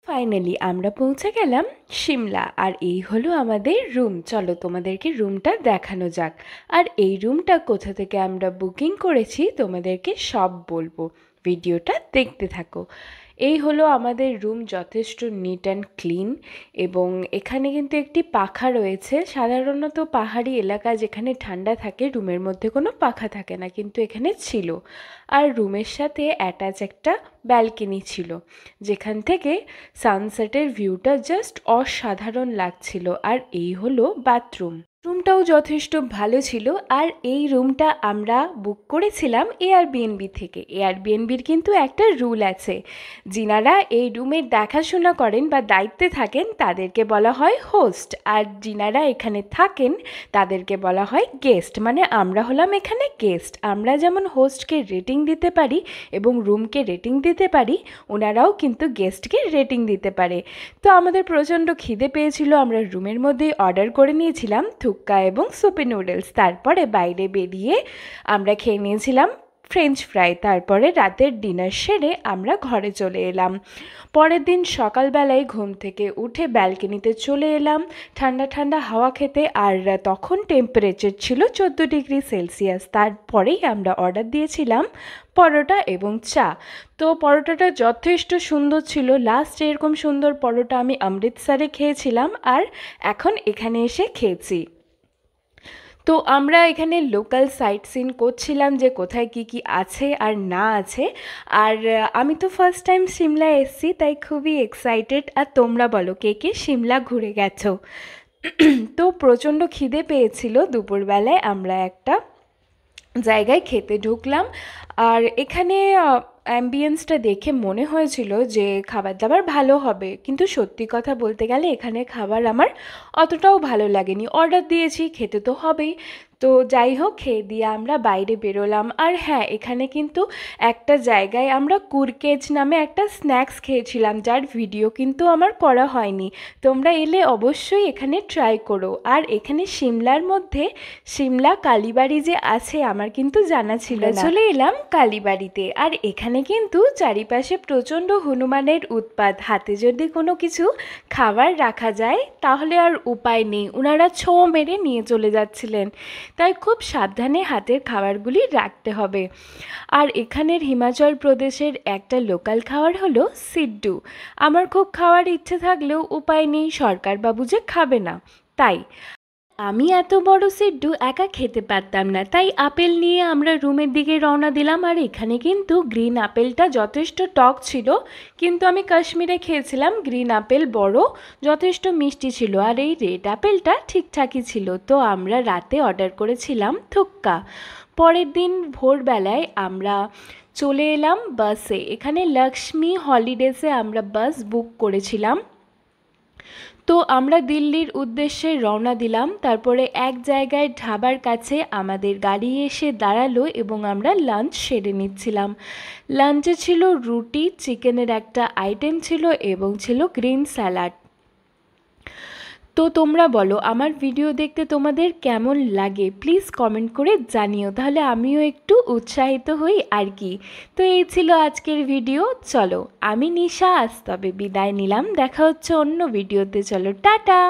Finally আমরা পৌঁছে গেলাম সিমলা। আর এই হলো আমাদের রুম। চলো তোমাদেরকে রুমটা দেখানো যাক। আর এই রুমটা কোথা থেকে আমরা বুকিং করেছি তোমাদেরকে সব বলবো, ভিডিওটা দেখতে থাকো। এই হলো আমাদের রুম, যথেষ্ট নিট অ্যান্ড ক্লিন। এবং এখানে কিন্তু একটি পাখা রয়েছে। সাধারণত পাহাড়ি এলাকা যেখানে ঠান্ডা থাকে রুমের মধ্যে কোনো পাখা থাকে না, কিন্তু এখানে ছিল। আর রুমের সাথে অ্যাটাচ একটা ব্যালকনি ছিল, যেখান থেকে সানসেটের ভিউটা জাস্ট অসাধারণ লাগছিল। আর এই হলো বাথরুম। রুমটাও যথেষ্ট ভালো ছিল। আর এই রুমটা আমরা বুক করেছিলাম এয়ারবিএনবি থেকে। এয়ারবিএনবির কিন্তু একটা রুল আছে, যিনারা এই রুমের দেখাশোনা করেন বা দায়িত্বে থাকেন তাদেরকে বলা হয় হোস্ট, আর যিনারা এখানে থাকেন তাদেরকে বলা হয় গেস্ট। মানে আমরা হলাম এখানে গেস্ট। আমরা যেমন হোস্টকে রেটিং দিতে পারি এবং রুমকে রেটিং দিতে পারি, ওনারাও কিন্তু গেস্টকে রেটিং দিতে পারে। তো আমাদের প্রচণ্ড খিদে পেয়েছিল, আমরা রুমের মধ্যেই অর্ডার করে নিয়েছিলাম থুক্কা এবং সুপি নুডলস। তারপরে বাইরে বেরিয়ে আমরা খেয়ে নিয়েছিলাম ফ্রেঞ্চ ফ্রাই। তারপরে রাতের ডিনার সেরে আমরা ঘরে চলে এলাম। পরের দিন সকালবেলায় ঘুম থেকে উঠে ব্যালকনিতে চলে এলাম ঠান্ডা ঠান্ডা হাওয়া খেতে। আর তখন টেম্পারেচার ছিল 14°C। তারপরেই আমরা অর্ডার দিয়েছিলাম পরোটা এবং চা। তো পরোটাটা যথেষ্ট সুন্দর ছিল। লাস্ট এরকম সুন্দর পরোটা আমি অমৃতসরে খেয়েছিলাম, আর এখন এখানে এসে খেয়েছি। তো আমরা এখানে লোকাল সাইট সিন করছিলাম যে কোথায় কি কি আছে আর না আছে। আর আমি তো ফার্স্ট টাইম সিমলা এসেছি, তাই খুবই এক্সাইটেড। আর তোমরা বলো কে কে সিমলা ঘুরে গেছো? তো প্রচণ্ড খিদে পেয়েছিল। দুপুরবেলায় আমরা একটা জায়গায় খেতে ঢুকলাম। আর এখানে অ্যাম্বিয়েন্সটা দেখে মনে হয়েছিল যে খাবার দাবার ভালো হবে, কিন্তু সত্যি কথা বলতে গেলে এখানে খাবার আমার অতটাও ভালো লাগেনি। অর্ডার দিয়েছি, খেতে তো হবেই। তো যাই হোক, খেয়ে দিয়ে আমরা বাইরে বেরোলাম। আর হ্যাঁ, এখানে কিন্তু একটা জায়গায় আমরা কুরকেজ নামে একটা স্ন্যাক্স খেয়েছিলাম, যার ভিডিও কিন্তু আমার করা হয়নি। তোমরা এলে অবশ্যই এখানে ট্রাই করো। আর এখানে সিমলার মধ্যে সিমলা কালীবাড়ি যে আছে আমার কিন্তু জানা ছিল না। চলে এলাম কালীবাড়িতে। আর এখানে কিন্তু চারিপাশে প্রচণ্ড হনুমানের উৎপাত। হাতে যদি কোনো কিছু খাবার রাখা যায় তাহলে আর উপায় নেই, ওনারা ছো মেরে নিয়ে চলে যাচ্ছিলেন। তাই খুব সাবধানে হাতের খাবারগুলি রাখতে হবে। আর এখানের হিমাচল প্রদেশের একটা লোকাল খাবার হলো সিড্ডু। আমার খুব খাওয়ার ইচ্ছে থাকলেও উপায় নেই, সরকারবাবু যে খাবে না, তাই আমি এত বড় সিড্ডু একা খেতে পারতাম না। তাই আপেল নিয়ে আমরা রুমের দিকে রওনা দিলাম। আর এখানে কিন্তু গ্রিন আপেলটা যথেষ্ট টক ছিল, কিন্তু আমি কাশ্মীরে খেয়েছিলাম গ্রিন আপেল বড়, যথেষ্ট মিষ্টি ছিল। আর এই রেড আপেলটা ঠিকঠাকই ছিল। তো আমরা রাতে অর্ডার করেছিলাম থুক্কা। পরের দিন ভোরবেলায় আমরা চলে এলাম বাসে। এখানে লক্ষ্মী হলিডেজে আমরা বাস বুক করেছিলাম। তো আমরা দিল্লির উদ্দেশ্যে রওনা দিলাম। তারপরে এক জায়গায় ঢাবার কাছে আমাদের গাড়ি এসে দাঁড়ালো এবং আমরা লাঞ্চ সেরে নিচ্ছিলাম। লাঞ্চে ছিল রুটি, চিকেনের একটা আইটেম ছিল এবং ছিল গ্রিন স্যালাড। তো তোমরা বলো আমার ভিডিও দেখতে তোমাদের কেমন লাগে, প্লিজ কমেন্ট করে জানিও, তাহলে আমিও একটু উৎসাহিত হই আর কি। তো এই ছিল আজকের ভিডিও। চলো, আমি নিশা আজ তবে বিদায় নিলাম। দেখা হচ্ছে অন্য ভিডিওতে। চলো, টাটা।